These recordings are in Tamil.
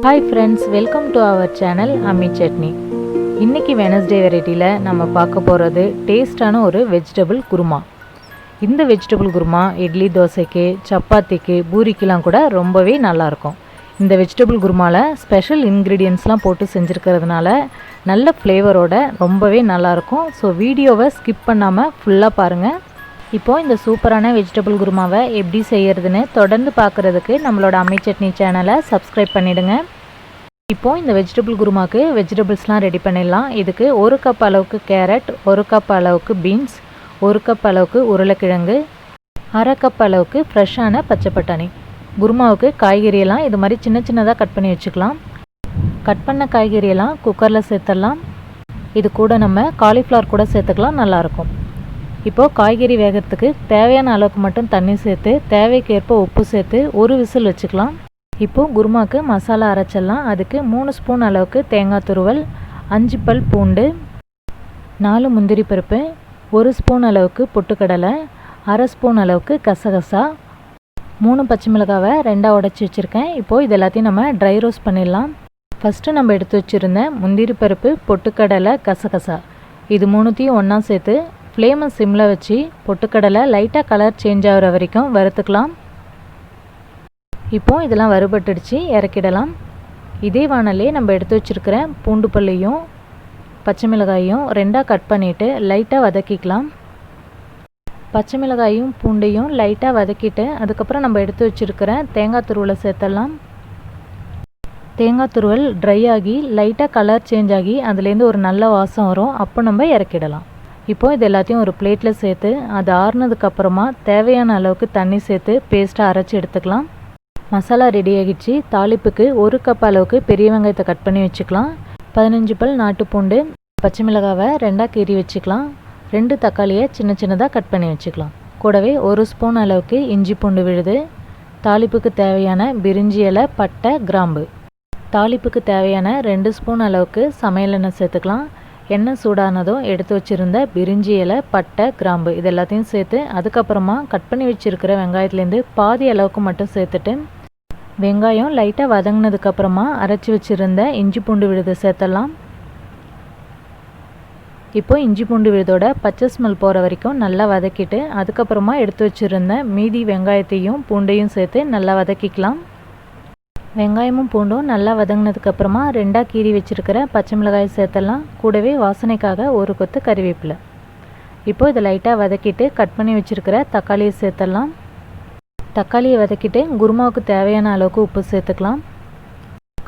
Hi friends, welcome to our channel Ami Chutney. இன்னைக்கு வெனஸ்டே வெரைட்டியில் நம்ம பார்க்க போகிறது டேஸ்டான ஒரு வெஜிடபிள் குருமா. இந்த வெஜிடபிள் குருமா இட்லி தோசைக்கு சப்பாத்திக்கு பூரிக்கெலாம் கூட ரொம்பவே நல்லாயிருக்கும். இந்த வெஜிடபிள் குருமாவில் ஸ்பெஷல் இன்க்ரீடியன்ட்ஸ்லாம் போட்டு செஞ்சுருக்கிறதுனால நல்ல ஃப்ளேவரோட ரொம்பவே நல்லாயிருக்கும். ஸோ வீடியோவை ஸ்கிப் பண்ணாமல் ஃபுல்லாக பாருங்கள். இப்போது இந்த சூப்பரான வெஜிடபிள் குருமாவை எப்படி செய்கிறதுன்னு தொடர்ந்து பார்க்குறதுக்கு நம்மளோட அம்மி சட்னி சேனலை சப்ஸ்கிரைப் பண்ணிவிடுங்க. இப்போது இந்த வெஜிடபிள் குருமாவுக்கு வெஜிடபிள்ஸ்லாம் ரெடி பண்ணிடலாம். இதுக்கு 1 கப் அளவுக்கு கேரட், 1 கப் அளவுக்கு பீன்ஸ், 1 கப் அளவுக்கு உருளைக்கிழங்கு, 1/2 கப் அளவுக்கு ஃப்ரெஷ்ஷான பச்சை பட்டாணி. குருமாவுக்கு காய்கறியெல்லாம் இது மாதிரி சின்ன சின்னதாக கட் பண்ணி வச்சுக்கலாம். கட் பண்ண காய்கறியெல்லாம் குக்கரில் சேர்த்துடலாம். இது கூட நம்ம காலிஃப்ளவர் கூட சேர்த்துக்கலாம், நல்லாயிருக்கும். இப்போது காய்கறி வேகிறதுக்கு தேவையான அளவுக்கு மட்டும் தண்ணி சேர்த்து தேவைக்கேற்ப உப்பு சேர்த்து ஒரு விசில் வச்சுக்கலாம். இப்போது குருமாவுக்கு மசாலா அரைச்சிடலாம். அதுக்கு 3 ஸ்பூன் அளவுக்கு தேங்காய் துருவல், 5 பல் பூண்டு, 4 முந்திரி பருப்பு, 1 ஸ்பூன் அளவுக்கு பொட்டுக்கடலை, 1/2 ஸ்பூன் அளவுக்கு கசகசா, 3 பச்சை மிளகாவை 2ஆக உடச்சி வச்சுருக்கேன். இப்போது இது எல்லாத்தையும் நம்ம ட்ரை ரோஸ்ட் பண்ணிடலாம். ஃபஸ்ட்டு நம்ம எடுத்து வச்சுருந்த முந்திரி பருப்பு, பொட்டுக்கடலை, கசகசா இது 3த்தையும் ஒன்றா சேர்த்து ஃப்ளேமை சிம்மில் வச்சு பொட்டுக்கடலை லைட்டாக கலர் சேஞ்ச் ஆகிற வரைக்கும் வறுத்துக்கலாம். இப்போது இதெல்லாம் வறுபட்டுடுச்சு, இறக்கிடலாம். இதே வானலே நம்ம எடுத்து வச்சுருக்கிற பூண்டு பல்லையும் பச்சை மிளகாயும் 2ஆக கட் பண்ணிவிட்டு லைட்டாக வதக்கிக்கலாம். பச்சை மிளகாயும் பூண்டையும் லைட்டாக வதக்கிட்டு அதுக்கப்புறம் நம்ம எடுத்து வச்சுருக்கிற தேங்காய் துருவலை சேர்த்துடலாம். தேங்காய் துருவல் ட்ரை ஆகி லைட்டாக கலர் சேஞ்ச் ஆகி அதுலேருந்து ஒரு நல்ல வாசம் வரும். அப்போ நம்ம இறக்கிடலாம். இப்போது இது எல்லாத்தையும் ஒரு பிளேட்டில் சேர்த்து அது ஆறுனதுக்கப்புறமா தேவையான அளவுக்கு தண்ணி சேர்த்து பேஸ்ட்டாக அரைச்சி எடுத்துக்கலாம். மசாலா ரெடி ஆகிடுச்சு. தாளிப்புக்கு 1 கப் அளவுக்கு பெரிய வெங்காயத்தை கட் பண்ணி வச்சுக்கலாம். 15 பல் நாட்டு பூண்டு, பச்சை மிளகாவை 2ஆக கீறி வச்சுக்கலாம். 2 தக்காளியை சின்ன சின்னதாக கட் பண்ணி வச்சுக்கலாம். கூடவே 1 ஸ்பூன் அளவுக்கு இஞ்சி பூண்டு விழுது, தாளிப்புக்கு தேவையான பிரிஞ்சி இலை, பட்டை, கிராம்பு. தாளிப்புக்கு தேவையான 2 ஸ்பூன் அளவுக்கு சமையல் எண்ணெய் சேர்த்துக்கலாம். எண்ணெய் சூடானதும் எடுத்து வச்சுருந்த பிரிஞ்சி இலை, பட்டை, கிராம்பு இது எல்லாத்தையும் சேர்த்து அதுக்கப்புறமா கட் பண்ணி வச்சுருக்கிற வெங்காயத்துலேருந்து பாதி அளவுக்கு மட்டும் சேர்த்துட்டு வெங்காயம் லைட்டாக வதங்கினதுக்கப்புறமா அரைச்சி வச்சுருந்த இஞ்சி பூண்டு விழுதை சேர்த்துடலாம். இப்போது இஞ்சி பூண்டு விழுதோட பச்சை ஸ்மெல் போகிற வரைக்கும் நல்லா வதக்கிட்டு அதுக்கப்புறமா எடுத்து வச்சுருந்த மீதி வெங்காயத்தையும் பூண்டையும் சேர்த்து நல்லா வதக்கிக்கலாம். வெங்காயமும் பூண்டும் நல்லா வதங்கினதுக்கப்புறமா 2ஆக கீறி வச்சுருக்கிற பச்சை மிளகாய் சேர்த்துடலாம். கூடவே வாசனைக்காக 1 கொத்து கறிவேப்பிலை. இப்போது இதை லைட்டாக வதக்கிட்டு கட் பண்ணி வச்சுருக்கிற தக்காளியை சேர்த்துடலாம். தக்காளியை வதக்கிட்டு குருமாவுக்கு தேவையான அளவுக்கு உப்பு சேர்த்துக்கலாம்.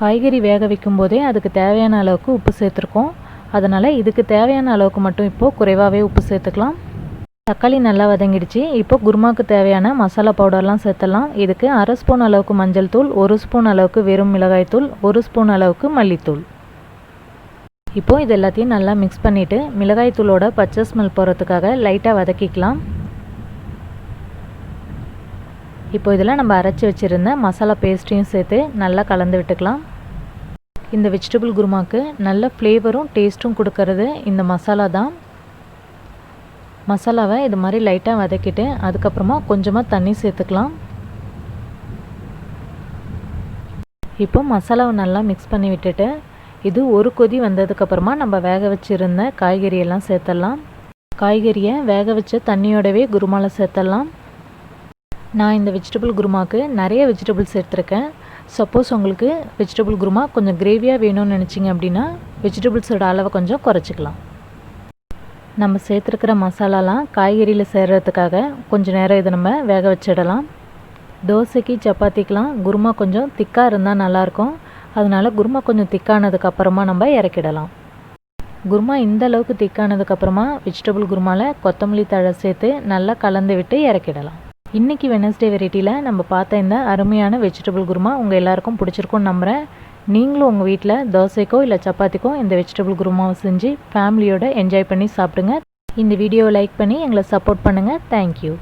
காய்கறி வேக வைக்கும் போதே அதுக்கு தேவையான அளவுக்கு உப்பு சேர்த்துருக்கோம். அதனால் இதுக்கு தேவையான அளவுக்கு மட்டும் இப்போது குறைவாகவே உப்பு சேர்த்துக்கலாம். தக்காளி நல்லா வதங்கிடுச்சு. இப்போ குருமாவுக்கு தேவையான மசாலா பவுடர்லாம் சேர்த்துடலாம். இதுக்கு 1/2 ஸ்பூன் அளவுக்கு மஞ்சள் தூள், 1 ஸ்பூன் அளவுக்கு வெறும் மிளகாய் தூள், 1 ஸ்பூன் அளவுக்கு மல்லித்தூள். இப்போது இது எல்லாத்தையும் நல்லா மிக்ஸ் பண்ணிவிட்டு மிளகாய் தூளோட பச்சை ஸ்மெல் போகிறதுக்காக லைட்டாக வதக்கிக்கலாம். இப்போ இதில் நம்ம அரைச்சி வச்சுருந்த மசாலா பேஸ்ட்டையும் சேர்த்து நல்லா கலந்து விட்டுக்கலாம். இந்த வெஜிடபிள் குருமாவுக்கு நல்ல ஃப்ளேவரும் டேஸ்ட்டும் கொடுக்கறது இந்த மசாலா தான். மசாலாவை இது மாதிரி லைட்டாக வதக்கிட்டு அதுக்கப்புறமா கொஞ்சமாக தண்ணி சேர்த்துக்கலாம். இப்போ மசாலாவை நல்லா மிக்ஸ் பண்ணி விட்டுட்டு இது ஒரு கொதி வந்ததுக்கப்புறமா நம்ம வேக வச்சுருந்த காய்கறியெல்லாம் சேர்த்துடலாம். காய்கறியை வேக வச்ச தண்ணியோடவே குருமாவில் சேர்த்துடலாம். நான் இந்த வெஜிடபிள் குருமாவுக்கு நிறைய வெஜிடபிள்ஸ் சேர்த்துருக்கேன். சப்போஸ் உங்களுக்கு வெஜிடபிள் குருமா கொஞ்சம் கிரேவியாக வேணும்னு நினச்சிங்க அப்படின்னா வெஜிடபிள்ஸோட அளவை கொஞ்சம் குறைச்சிக்கலாம். நம்ம சேர்த்துருக்கிற மசாலாலாம் காய்கறியில் சேர்கிறதுக்காக கொஞ்சம் நேரம் இதை நம்ம வேக வச்சிடலாம். தோசைக்கு சப்பாத்திக்கெலாம் குருமா கொஞ்சம் திக்காக இருந்தால் நல்லாயிருக்கும். அதனால் குருமா கொஞ்சம் திக்கானதுக்கப்புறமா நம்ம இறக்கிடலாம். குருமா இந்த அளவுக்கு திக்கானதுக்கப்புறமா வெஜிடபிள் குருமாவில் கொத்தமல்லி தழை சேர்த்து நல்லா கலந்து விட்டு இறக்கிடலாம். இன்றைக்கி வெனஸ்டே வெரைட்டியில் நம்ம பார்த்த இந்த அருமையான வெஜிடபிள் குருமா உங்கள் எல்லாருக்கும் பிடிச்சிருக்கும்னு நம்புகிறேன். நீங்களும் உங்கள் வீட்டில் தோசைக்கோ இல்லை சப்பாத்திக்கோ இந்த வெஜிடபிள் குருமாவை செஞ்சு ஃபேமிலியோடு என்ஜாய் பண்ணி சாப்பிடுங்க. இந்த வீடியோவை லைக் பண்ணி எங்களை சப்போர்ட் பண்ணுங்கள். தேங்க்யூ.